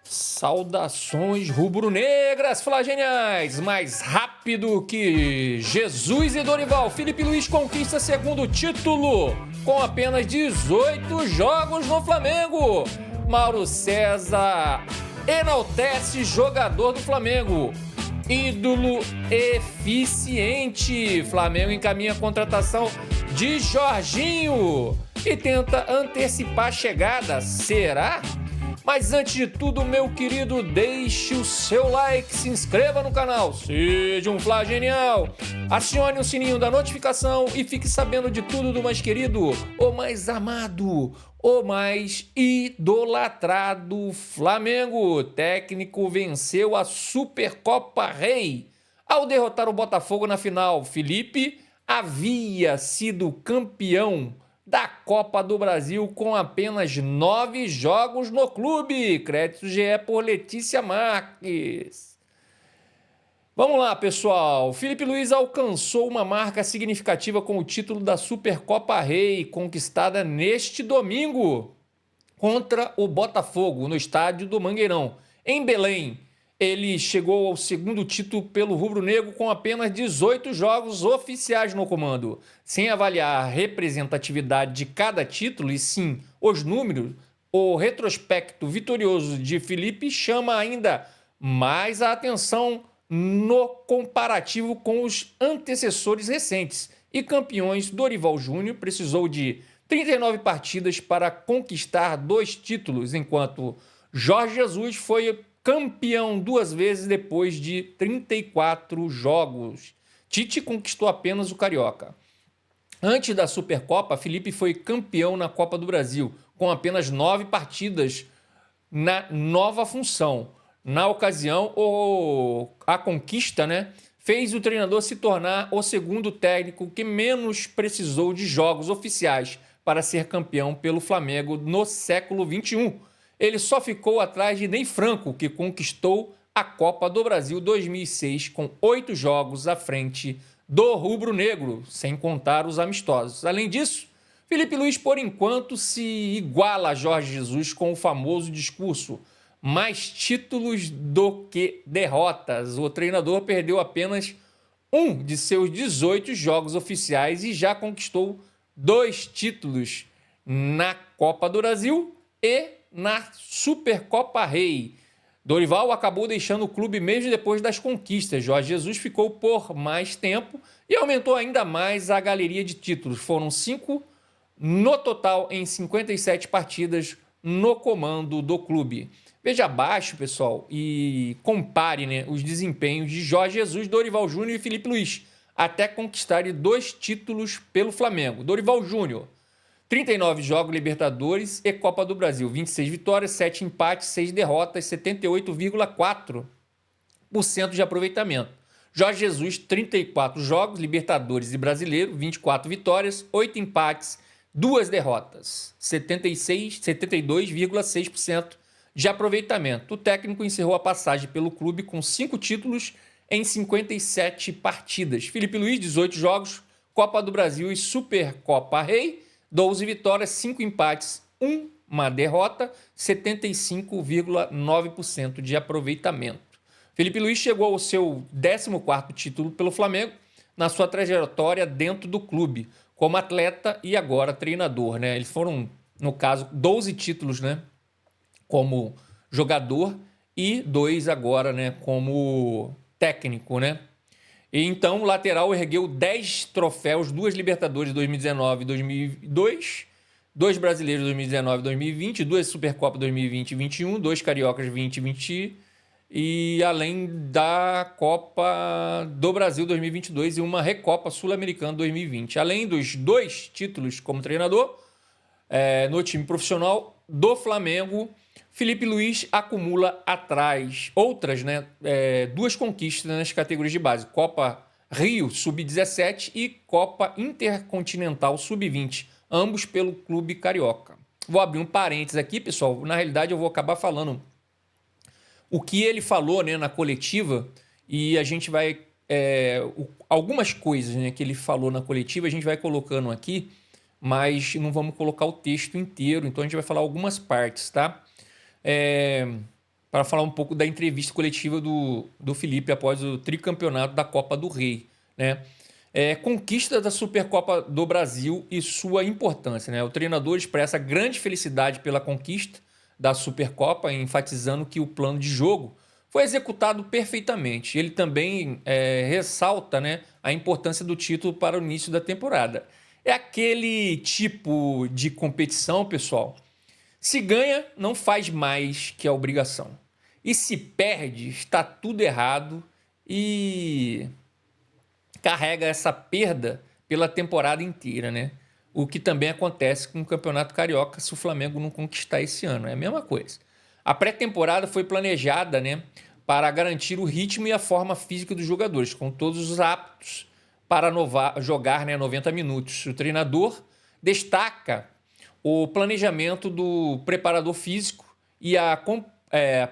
Saudações rubro-negras flageniais, mais rápido que Jesus e Dorival. Filipe Luiz conquista segundo título com apenas 18 jogos no Flamengo. Mauro César enaltece jogador do Flamengo. Ídolo eficiente. Flamengo encaminha a contratação de Jorginho e tenta antecipar a chegada. Será? Mas antes de tudo, meu querido, deixe o seu like, se inscreva no canal, seja um flagenial, acione o sininho da notificação e fique sabendo de tudo do mais querido, o mais amado, o mais idolatrado Flamengo. O técnico venceu a Supercopa Rei ao derrotar o Botafogo na final. Felipe havia sido campeão da Copa do Brasil com apenas 9 jogos no clube. Crédito GE por Letícia Marques. Vamos lá, pessoal. Filipe Luiz alcançou uma marca significativa com o título da Supercopa Rei, conquistada neste domingo contra o Botafogo, no estádio do Mangueirão, em Belém. Ele chegou ao segundo título pelo rubro-negro com apenas 18 jogos oficiais no comando. Sem avaliar a representatividade de cada título e sim os números, o retrospecto vitorioso de Felipe chama ainda mais a atenção no comparativo com os antecessores recentes e campeões. Dorival Júnior precisou de 39 partidas para conquistar 2 títulos, enquanto Jorge Jesus foi campeão 2 vezes depois de 34 jogos. Tite conquistou apenas o Carioca. Antes da Supercopa, Felipe foi campeão na Copa do Brasil, com apenas 9 partidas na nova função. Na ocasião, a conquista, fez o treinador se tornar o segundo técnico que menos precisou de jogos oficiais para ser campeão pelo Flamengo no século XXI. Ele só ficou atrás de Ney Franco, que conquistou a Copa do Brasil 2006 com 8 jogos à frente do rubro-negro, sem contar os amistosos. Além disso, Filipe Luiz, por enquanto, se iguala a Jorge Jesus com o famoso discurso: mais títulos do que derrotas. O treinador perdeu apenas um de seus 18 jogos oficiais e já conquistou 2 títulos na Copa do Brasil e na Supercopa Rei. Dorival acabou deixando o clube mesmo depois das conquistas. Jorge Jesus ficou por mais tempo e aumentou ainda mais a galeria de títulos. Foram 5 no total em 57 partidas no comando do clube. Veja abaixo, pessoal, e compare os desempenhos de Jorge Jesus, Dorival Júnior e Filipe Luiz, até conquistarem 2 títulos pelo Flamengo. Dorival Júnior: 39 jogos Libertadores e Copa do Brasil, 26 vitórias, 7 empates, 6 derrotas, 78,4% de aproveitamento. Jorge Jesus: 34 jogos Libertadores e Brasileiro, 24 vitórias, 8 empates, 2 derrotas, 72,6% de aproveitamento. O técnico encerrou a passagem pelo clube com 5 títulos em 57 partidas. Filipe Luiz: 18 jogos, Copa do Brasil e Supercopa Rei, 12 vitórias, 5 empates, 1 derrota, 75,9% de aproveitamento. Filipe Luiz chegou ao seu 14º título pelo Flamengo na sua trajetória dentro do clube, como atleta e agora treinador. Eles foram, no caso, 12 títulos como jogador e 2 agora como técnico. E então o lateral ergueu 10 troféus, 2 Libertadores 2019 e 2002, 2 Brasileiros 2019 e 2020, 2 Supercopa 2020 e 2021, 2 Cariocas 2020 e além da Copa do Brasil 2022 e uma Recopa Sul-Americana 2020. Além dos 2 títulos como treinador no time profissional do Flamengo, Filipe Luiz acumula atrás outras 2 conquistas nas categorias de base: Copa Rio Sub-17 e Copa Intercontinental Sub-20, ambos pelo Clube Carioca. Vou abrir um parênteses aqui, pessoal. Na realidade, eu vou acabar falando o que ele falou na coletiva e a gente vai... algumas coisas que ele falou na coletiva a gente vai colocando aqui, mas não vamos colocar o texto inteiro, então a gente vai falar algumas partes, tá? para falar um pouco da entrevista coletiva do Felipe após o tricampeonato da Copa do Rei, né? Conquista da Supercopa do Brasil e sua importância, né? O treinador expressa grande felicidade pela conquista da Supercopa, enfatizando que o plano de jogo foi executado perfeitamente. Ele também ressalta, né, a importância do título para o início da temporada. É aquele tipo de competição, pessoal. Se ganha, não faz mais que a obrigação. E se perde, está tudo errado e carrega essa perda pela temporada inteira, né? O que também acontece com o Campeonato Carioca se o Flamengo não conquistar esse ano. É a mesma coisa. A pré-temporada foi planejada, né, para garantir o ritmo e a forma física dos jogadores, com todos os aptos para jogar, né, 90 minutos. O treinador destaca o planejamento do preparador físico e a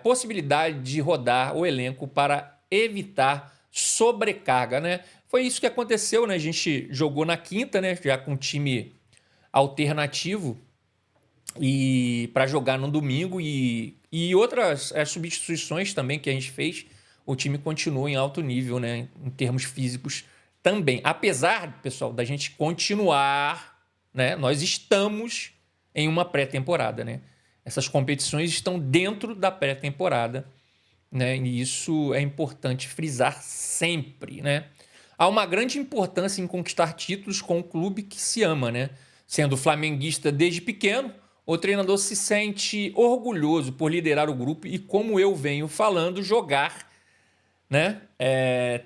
possibilidade de rodar o elenco para evitar sobrecarga, né? Foi isso que aconteceu, né? A gente jogou na quinta, né? Já com time alternativo e para jogar no domingo e outras substituições também que a gente fez. O time continua em alto nível, né? Em termos físicos também. Apesar, pessoal, da gente continuar, né? Nós estamos em uma pré-temporada, né? Essas competições estão dentro da pré-temporada, né? E isso é importante frisar sempre, né? Há uma grande importância em conquistar títulos com o clube que se ama, né? Sendo flamenguista desde pequeno, o treinador se sente orgulhoso por liderar o grupo e, como eu venho falando, jogar, né?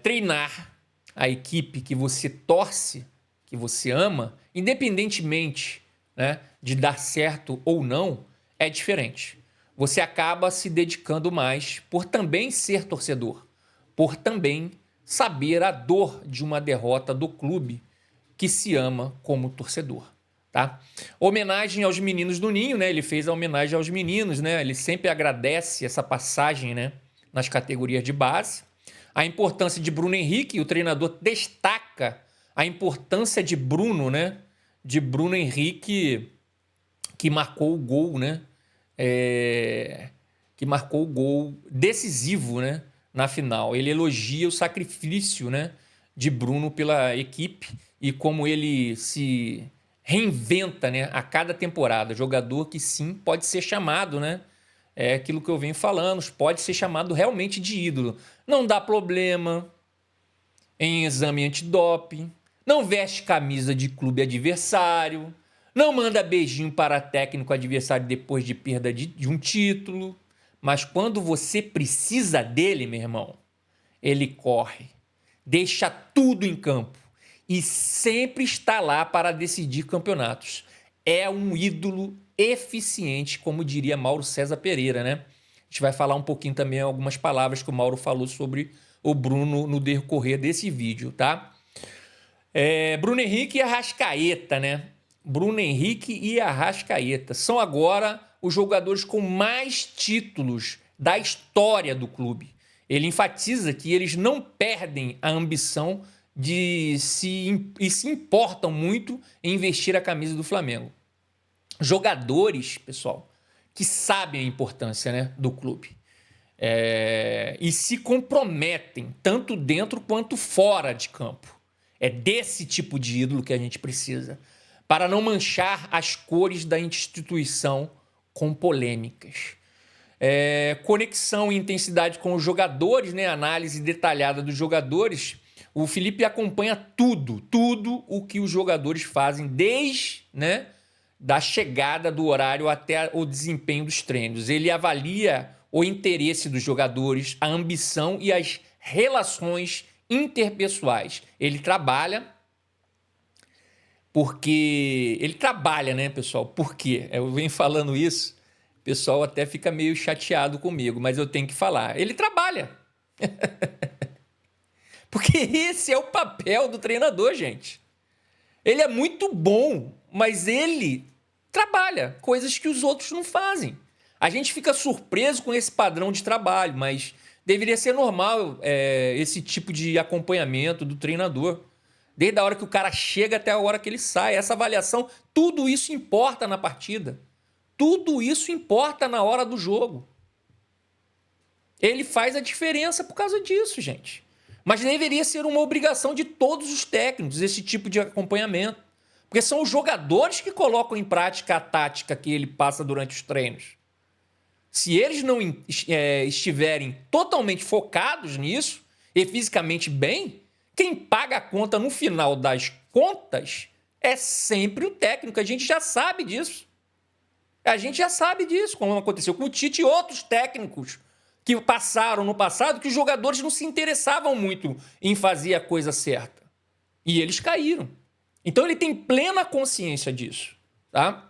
Treinar a equipe que você torce, que você ama, independentemente, né, de dar certo ou não, é diferente. Você acaba se dedicando mais por também ser torcedor, por também saber a dor de uma derrota do clube que se ama como torcedor, tá? Homenagem aos meninos do Ninho, né? Ele fez a homenagem aos meninos, né? Ele sempre agradece essa passagem, né, nas categorias de base. A importância de Bruno Henrique, o treinador destaca a importância de Bruno, né? De Bruno Henrique, que marcou o gol, né? Que marcou o gol decisivo, né, na final. Ele elogia o sacrifício, né, de Bruno pela equipe e como ele se reinventa, né, a cada temporada. Jogador que sim pode ser chamado, né? É aquilo que eu venho falando, pode ser chamado realmente de ídolo. Não dá problema em exame antidoping, não veste camisa de clube adversário, não manda beijinho para técnico adversário depois de perda de um título. Mas quando você precisa dele, meu irmão, ele corre, deixa tudo em campo e sempre está lá para decidir campeonatos. É um ídolo eficiente, como diria Mauro César Pereira, né? A gente vai falar um pouquinho também algumas palavras que o Mauro falou sobre o Bruno no decorrer desse vídeo, tá? Bruno Henrique e Arrascaeta, né? Bruno Henrique e Arrascaeta são agora os jogadores com mais títulos da história do clube. Ele enfatiza que eles não perdem a ambição e se importam muito em vestir a camisa do Flamengo. Jogadores, pessoal, que sabem a importância, né, do clube. E se comprometem tanto dentro quanto fora de campo. É desse tipo de ídolo que a gente precisa, para não manchar as cores da instituição com polêmicas. Conexão e intensidade com os jogadores, né? Análise detalhada dos jogadores. O Felipe acompanha tudo o que os jogadores fazem, desde, né, da chegada do horário até o desempenho dos treinos. Ele avalia o interesse dos jogadores, a ambição e as relações interpessoais. Ele trabalha, né, pessoal? Por quê? Eu venho falando isso, o pessoal até fica meio chateado comigo, mas eu tenho que falar. Ele trabalha. Porque esse é o papel do treinador, gente. Ele é muito bom, mas ele trabalha coisas que os outros não fazem. A gente fica surpreso com esse padrão de trabalho, mas deveria ser normal esse tipo de acompanhamento do treinador. Desde a hora que o cara chega até a hora que ele sai. Essa avaliação, tudo isso importa na partida. Tudo isso importa na hora do jogo. Ele faz a diferença por causa disso, gente. Mas deveria ser uma obrigação de todos os técnicos esse tipo de acompanhamento. Porque são os jogadores que colocam em prática a tática que ele passa durante os treinos. Se eles não estiverem totalmente focados nisso e fisicamente bem, quem paga a conta no final das contas é sempre o técnico. A gente já sabe disso. A gente já sabe disso, como aconteceu com o Tite e outros técnicos que passaram no passado, que os jogadores não se interessavam muito em fazer a coisa certa. E eles caíram. Então ele tem plena consciência disso. Tá?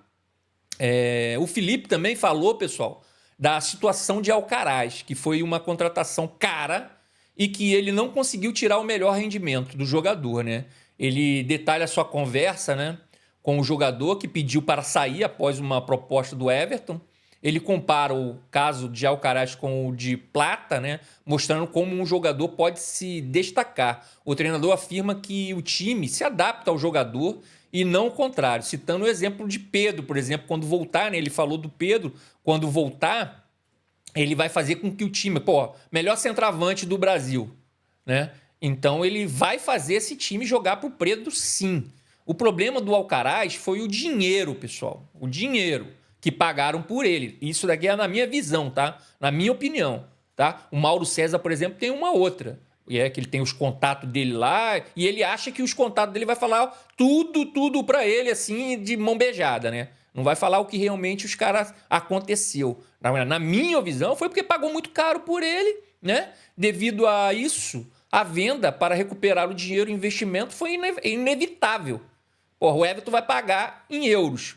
O Felipe também falou, pessoal, da situação de Alcaraz, que foi uma contratação cara e que ele não conseguiu tirar o melhor rendimento do jogador, né? Ele detalha a sua conversa, né, com o jogador que pediu para sair após uma proposta do Everton. Ele compara o caso de Alcaraz com o de Plata, né, mostrando como um jogador pode se destacar. O treinador afirma que o time se adapta ao jogador e não o contrário, citando o exemplo de Pedro, por exemplo, quando voltar, né, ele falou do Pedro, quando voltar, ele vai fazer com que o time, melhor centroavante do Brasil, né? Então ele vai fazer esse time jogar pro Pedro, sim. O problema do Alcaraz foi o dinheiro, pessoal. O dinheiro que pagaram por ele. Isso daqui é na minha visão, tá? Na minha opinião, tá? O Mauro César, por exemplo, tem uma outra. E é que ele tem os contatos dele lá e ele acha que os contatos dele vai falar tudo pra ele, assim, de mão beijada, né? Não vai falar o que realmente os caras aconteceu. Na minha visão, foi porque pagou muito caro por ele, né? Devido a isso, a venda para recuperar o dinheiro e investimento foi inevitável. O Everton vai pagar em euros.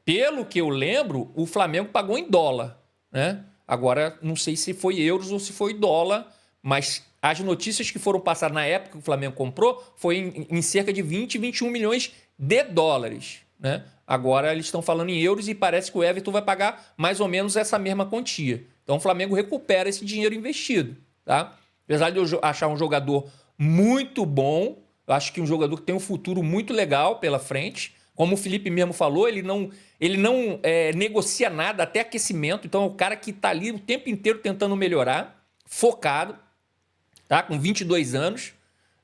Pelo que eu lembro, o Flamengo pagou em dólar, né? Agora, não sei se foi euros ou se foi dólar, mas as notícias que foram passadas na época que o Flamengo comprou foi em cerca de 20, 21 milhões de dólares, né? Agora eles estão falando em euros e parece que o Everton vai pagar mais ou menos essa mesma quantia. Então o Flamengo recupera esse dinheiro investido, tá? Apesar de eu achar um jogador muito bom, eu acho que um jogador que tem um futuro muito legal pela frente. Como o Felipe mesmo falou, ele não negocia nada, até aquecimento. Então é o cara que está ali o tempo inteiro tentando melhorar, focado, tá? Com 22 anos.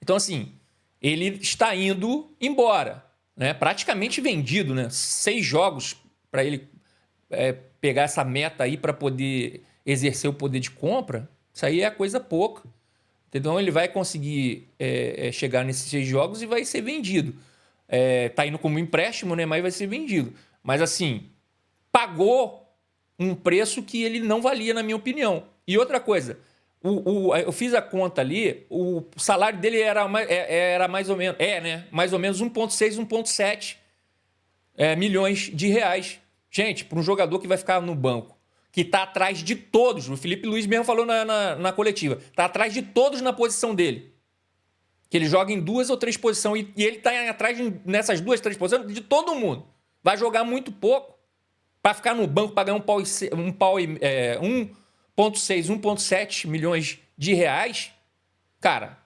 Então assim, ele está indo embora, né? Praticamente vendido, né? 6 jogos para ele pegar essa meta aí para poder exercer o poder de compra. Isso aí é coisa pouca. Então ele vai conseguir chegar nesses 6 jogos e vai ser vendido. Tá indo como empréstimo, né? Mas vai ser vendido. Mas assim, pagou um preço que ele não valia, na minha opinião. E outra coisa, eu fiz a conta ali, o salário dele era mais ou menos, né? Mais ou menos 1,6, 1,7 milhões de reais. Gente, para um jogador que vai ficar no banco, que está atrás de todos, o Felipe Luiz mesmo falou na coletiva, está atrás de todos na posição dele. Que ele joga em 2 ou 3 posições e ele está atrás nessas 2, 3 posições de todo mundo. Vai jogar muito pouco para ficar no banco, pagar 1,6, 1,7 milhões de reais. Cara,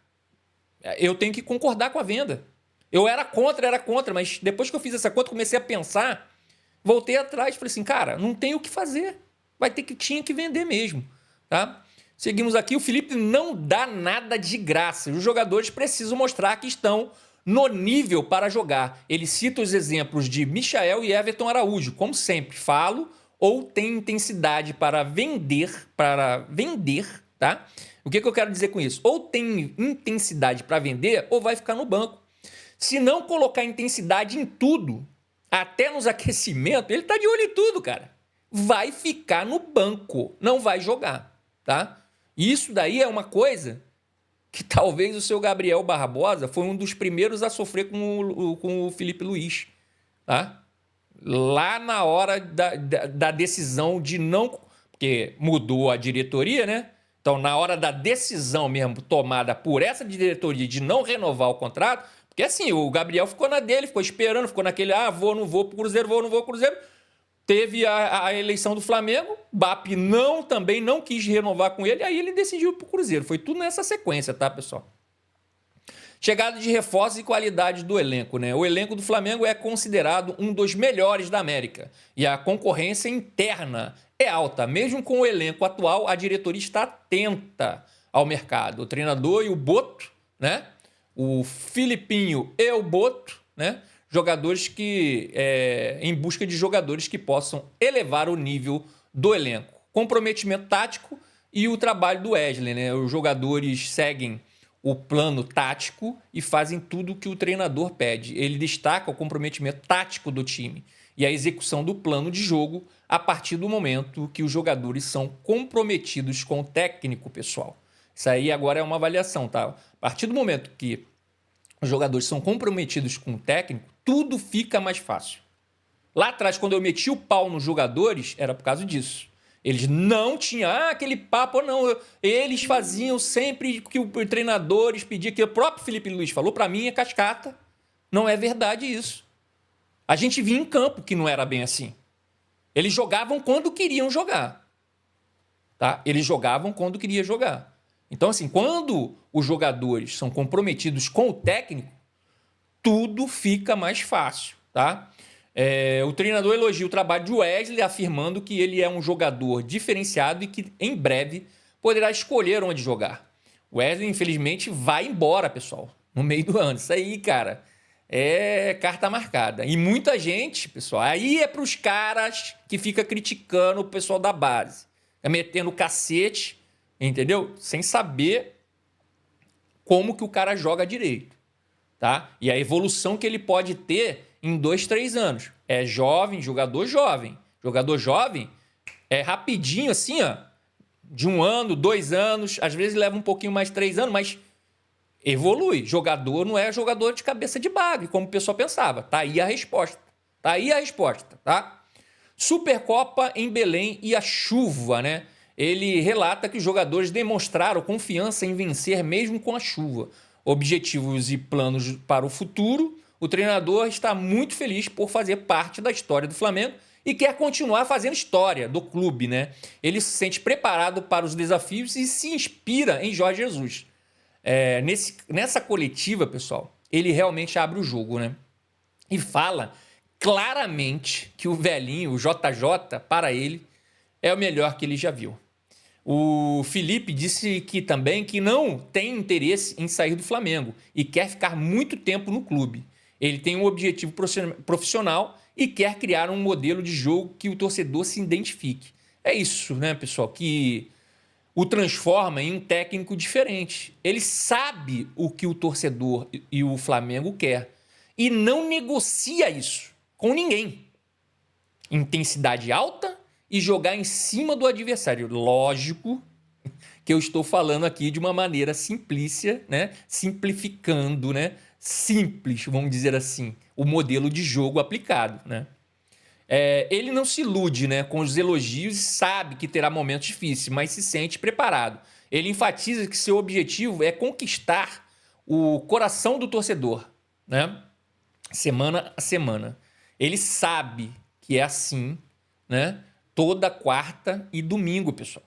eu tenho que concordar com a venda. Eu era contra, mas depois que eu fiz essa conta, comecei a pensar, voltei atrás e falei assim, cara, não tem o que fazer. Tinha que vender mesmo, tá? Seguimos aqui, o Felipe não dá nada de graça. Os jogadores precisam mostrar que estão no nível para jogar. Ele cita os exemplos de Michael e Everton Araújo. Como sempre, falo, ou tem intensidade para vender, tá? O que eu quero dizer com isso? Ou tem intensidade para vender, ou vai ficar no banco. Se não colocar intensidade em tudo, até nos aquecimentos, ele tá de olho em tudo, cara. Vai ficar no banco, não vai jogar, tá? Isso daí é uma coisa que talvez o seu Gabriel Barbosa foi um dos primeiros a sofrer com o Felipe Luiz, tá? Lá na hora da decisão de não... Porque mudou a diretoria, né? Então, na hora da decisão mesmo tomada por essa diretoria de não renovar o contrato, porque assim, o Gabriel ficou na dele, ficou esperando, ficou naquele, vou, não vou pro Cruzeiro, vou, não vou pro Cruzeiro. Teve a eleição do Flamengo, BAP também não quis renovar com ele, aí ele decidiu pro Cruzeiro. Foi tudo nessa sequência, tá, pessoal? Chegada de reforços e qualidade do elenco, né? O elenco do Flamengo é considerado um dos melhores da América. E a concorrência interna é alta. Mesmo com o elenco atual, a diretoria está atenta ao mercado. O treinador e o Boto, né? O Filipinho e o Boto, né? Jogadores que em busca de jogadores que possam elevar o nível do elenco. Comprometimento tático e o trabalho do Wesley, né? Os jogadores seguem o plano tático e fazem tudo o que o treinador pede. Ele destaca o comprometimento tático do time e a execução do plano de jogo a partir do momento que os jogadores são comprometidos com o técnico, pessoal. Isso aí agora é uma avaliação, tá? A partir do momento que os jogadores são comprometidos com o técnico, tudo fica mais fácil. Lá atrás, quando eu meti o pau nos jogadores, era por causa disso. Eles não tinham aquele papo, não. Eles faziam sempre que os treinadores pediam, que o próprio Felipe Luiz falou, para mim é cascata. Não é verdade isso. A gente via em campo que não era bem assim. Eles jogavam quando queriam jogar. Tá? Eles jogavam quando queriam jogar. Então, assim, quando os jogadores são comprometidos com o técnico, tudo fica mais fácil, tá? O treinador elogia o trabalho de Wesley, afirmando que ele é um jogador diferenciado e que em breve poderá escolher onde jogar. Wesley, infelizmente, vai embora, pessoal, no meio do ano. Isso aí, cara, é carta marcada. E muita gente, pessoal, aí é para os caras que fica criticando o pessoal da base, metendo cacete, entendeu? Sem saber como que o cara joga direito, tá? E a evolução que ele pode ter em 2, 3 anos. É jovem, jogador jovem. Jogador jovem é rapidinho assim, ó, de 1 ano, 2 anos, às vezes leva um pouquinho mais, 3 anos, mas evolui. Jogador não é jogador de cabeça de bagre, como o pessoal pensava. Tá aí a resposta. Tá aí a resposta, tá? Supercopa em Belém e a chuva, né? Ele relata que os jogadores demonstraram confiança em vencer mesmo com a chuva. Objetivos e planos para o futuro. O treinador está muito feliz por fazer parte da história do Flamengo e quer continuar fazendo história do clube, né? Ele se sente preparado para os desafios e se inspira em Jorge Jesus. Nessa coletiva, pessoal, ele realmente abre o jogo, né? E fala claramente que o velhinho, o JJ, para ele, é o melhor que ele já viu. O Felipe disse também que não tem interesse em sair do Flamengo e quer ficar muito tempo no clube. Ele tem um objetivo profissional e quer criar um modelo de jogo que o torcedor se identifique. É isso, né, pessoal, que o transforma em um técnico diferente. Ele sabe o que o torcedor e o Flamengo quer e não negocia isso com ninguém. Intensidade alta e jogar em cima do adversário. Lógico que eu estou falando aqui de uma maneira simplícia, né? Simplificando, né? Simples, vamos dizer assim, o modelo de jogo aplicado, né? Ele não se ilude, né, com os elogios e sabe que terá momentos difíceis, mas se sente preparado. Ele enfatiza que seu objetivo é conquistar o coração do torcedor, né? Semana a semana. Ele sabe que é assim, né? Toda quarta e domingo, pessoal.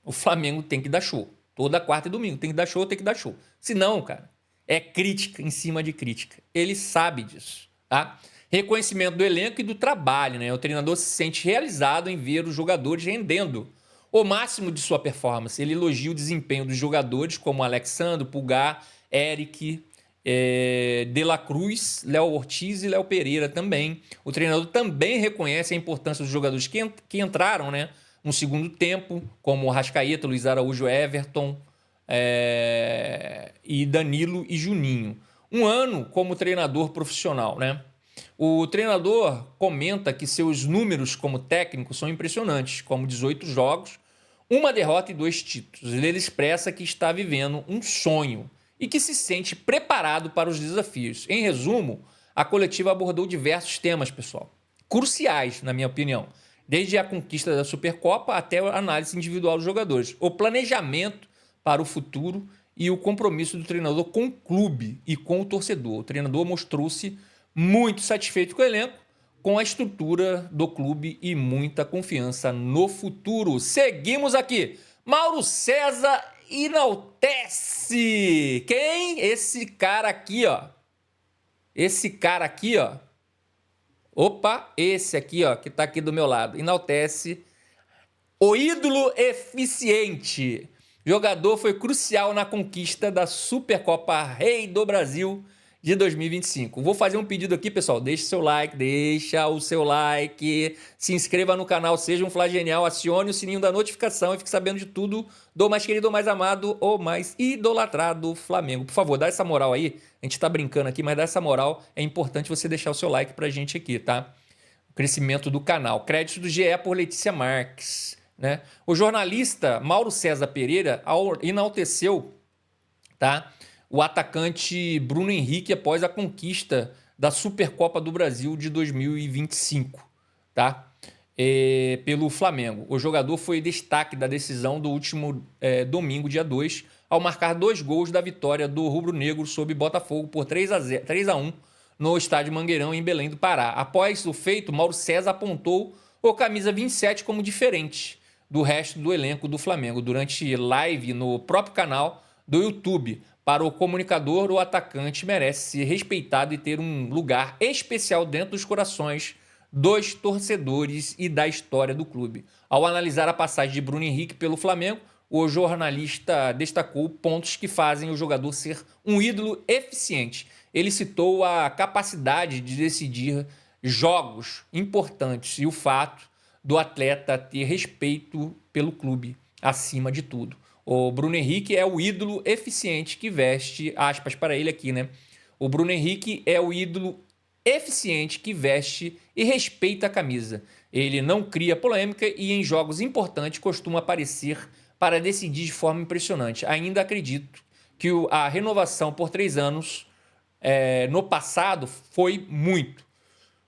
O Flamengo tem que dar show. Toda quarta e domingo tem que dar show, tem que dar show. Senão, cara, é crítica em cima de crítica. Ele sabe disso, tá? Reconhecimento do elenco e do trabalho, né? O treinador se sente realizado em ver os jogadores rendendo o máximo de sua performance. Ele elogia o desempenho dos jogadores como Alexandre, Pulgar, Eric, De La Cruz, Léo Ortiz e Léo Pereira também. O treinador também reconhece a importância dos jogadores que entraram, né, no segundo tempo, como Arrascaeta, Luiz Araújo, Everton, e Danilo e Juninho. Um ano como treinador profissional, né? O treinador comenta que seus números como técnico são impressionantes, como 18 jogos, 1 derrota e 2 títulos. Ele expressa que está vivendo um sonho e que se sente preparado para os desafios. Em resumo, a coletiva abordou diversos temas, pessoal, cruciais, na minha opinião, desde a conquista da Supercopa até a análise individual dos jogadores, o planejamento para o futuro e o compromisso do treinador com o clube e com o torcedor. O treinador mostrou-se muito satisfeito com o elenco, com a estrutura do clube e muita confiança no futuro. Seguimos aqui. Mauro César enaltece. Quem? Esse cara aqui, ó. Esse cara aqui, ó. Opa, esse aqui, ó, que tá aqui do meu lado. Enaltece O ídolo eficiente. Jogador foi crucial na conquista da Supercopa Rei do Brasil de 2025. Vou fazer um pedido aqui, pessoal. Deixa o seu like, se inscreva no canal, seja um flagenial, acione o sininho da notificação e fique sabendo de tudo do mais querido, o mais amado, o mais idolatrado Flamengo. Por favor, dá essa moral aí. A gente tá brincando aqui, mas dá essa moral. É importante você deixar o seu like pra gente aqui, tá? O crescimento do canal. Crédito do GE por Letícia Marques, né? O jornalista Mauro César Pereira enalteceu, tá, o atacante Bruno Henrique após a conquista da Supercopa do Brasil de 2025, tá? Pelo Flamengo. O jogador foi destaque da decisão do último domingo, dia 2, ao marcar 2 gols da vitória do rubro-negro sobre Botafogo por 3-1 no estádio Mangueirão, em Belém do Pará. Após o feito, Mauro César apontou o camisa 27 como diferente do resto do elenco do Flamengo. Durante live no próprio canal do YouTube, para o comunicador, o atacante merece ser respeitado e ter um lugar especial dentro dos corações dos torcedores e da história do clube. Ao analisar a passagem de Bruno Henrique pelo Flamengo, o jornalista destacou pontos que fazem o jogador ser um ídolo eficiente. Ele citou a capacidade de decidir jogos importantes e o fato do atleta ter respeito pelo clube acima de tudo. O Bruno Henrique é o ídolo eficiente que veste, aspas para ele aqui, né? O Bruno Henrique é o ídolo eficiente que veste e respeita a camisa. Ele não cria polêmica e em jogos importantes costuma aparecer para decidir de forma impressionante. Ainda acredito que a renovação por 3 anos no passado foi muito.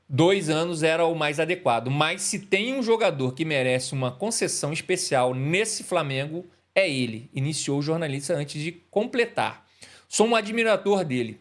2 anos era o mais adequado. Mas se tem um jogador que merece uma concessão especial nesse Flamengo, é ele, iniciou o jornalista antes de completar. Sou um admirador dele.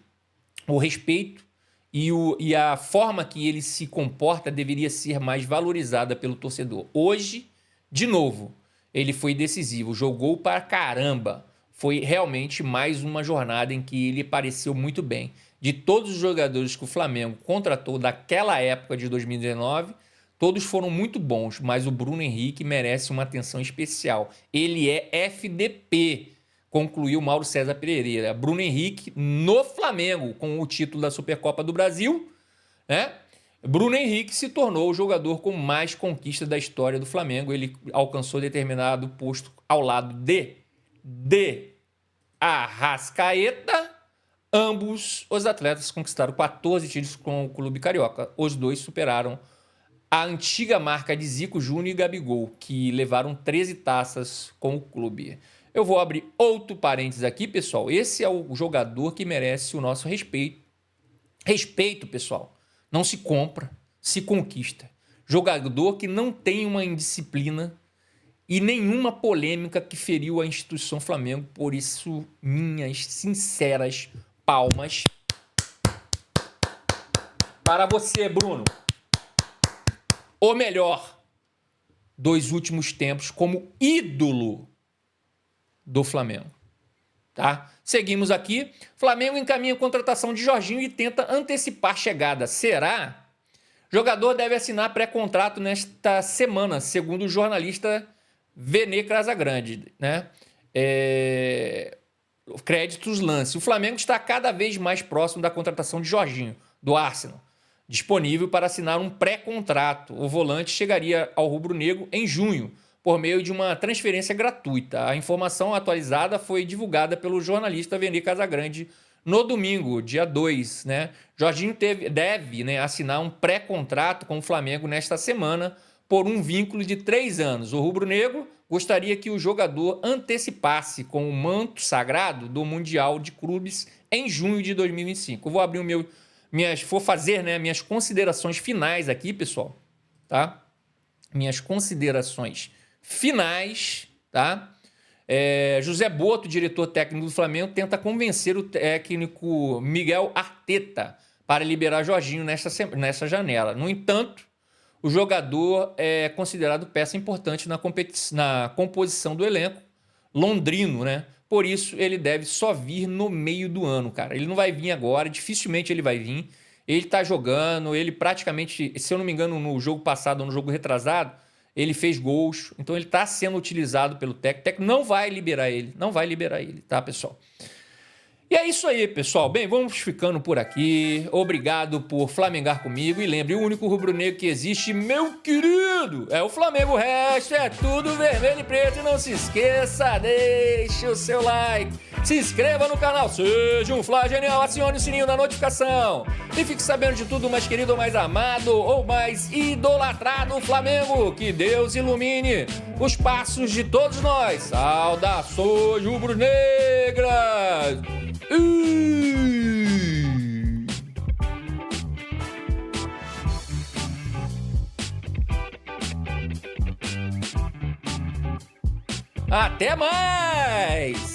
O respeito e a forma que ele se comporta deveria ser mais valorizada pelo torcedor. Hoje, de novo, ele foi decisivo, jogou para caramba. Foi realmente mais uma jornada em que ele pareceu muito bem. De todos os jogadores que o Flamengo contratou daquela época de 2019, todos foram muito bons, mas o Bruno Henrique merece uma atenção especial. Ele é FDP, concluiu Mauro César Pereira. Bruno Henrique no Flamengo, com o título da Supercopa do Brasil, né? Bruno Henrique se tornou o jogador com mais conquistas da história do Flamengo. Ele alcançou determinado posto ao lado de Arrascaeta. Ambos os atletas conquistaram 14 títulos com o clube carioca. Os dois superaram a antiga marca de Zico, Júnior e Gabigol, que levaram 13 taças com o clube. Eu vou abrir outro parênteses aqui, pessoal. Esse é o jogador que merece o nosso respeito. Respeito, pessoal, não se compra, se conquista. Jogador que não tem uma indisciplina e nenhuma polêmica que feriu a instituição Flamengo. Por isso, minhas sinceras palmas para você, Bruno. O melhor dos últimos tempos como ídolo do Flamengo, tá? Seguimos aqui. Flamengo encaminha a contratação de Jorginho e tenta antecipar a chegada. Será? Jogador deve assinar pré-contrato nesta semana, segundo o jornalista Vene Casagrande, né? Créditos lance. O Flamengo está cada vez mais próximo da contratação de Jorginho, do Arsenal, disponível para assinar um pré-contrato. O volante chegaria ao rubro-negro em junho, por meio de uma transferência gratuita. A informação atualizada foi divulgada pelo jornalista Vene Casagrande no domingo, dia 2. Né? Jorginho deve, né, assinar um pré-contrato com o Flamengo nesta semana por um vínculo de 3 anos. O rubro-negro gostaria que o jogador antecipasse com o manto sagrado do Mundial de Clubes em junho de 2025. Eu vou abrir vou fazer, né, minhas considerações finais aqui, pessoal, tá? Minhas considerações finais, tá? José Boto, diretor técnico do Flamengo, tenta convencer o técnico Miguel Arteta para liberar Jorginho nessa janela. No entanto, o jogador é considerado peça importante na composição do elenco londrino, né? Por isso, ele deve só vir no meio do ano, cara. Ele não vai vir agora, dificilmente ele vai vir. Ele tá jogando, ele praticamente, se eu não me engano, no jogo passado ou no jogo retrasado, ele fez gols, então ele está sendo utilizado pelo técnico. O técnico não vai liberar ele, tá, pessoal? E é isso aí, pessoal. Bem, vamos ficando por aqui. Obrigado por flamengar comigo. E lembre, o único rubro-negro que existe, meu querido, é o Flamengo. O resto é tudo vermelho e preto. E não se esqueça, deixe o seu like. Se inscreva no canal, seja um Fla Genial, acione o sininho da notificação. E fique sabendo de tudo, mais querido, ou mais amado, ou mais idolatrado Flamengo. Que Deus ilumine os passos de todos nós. Saudações rubro-negras! Até mais!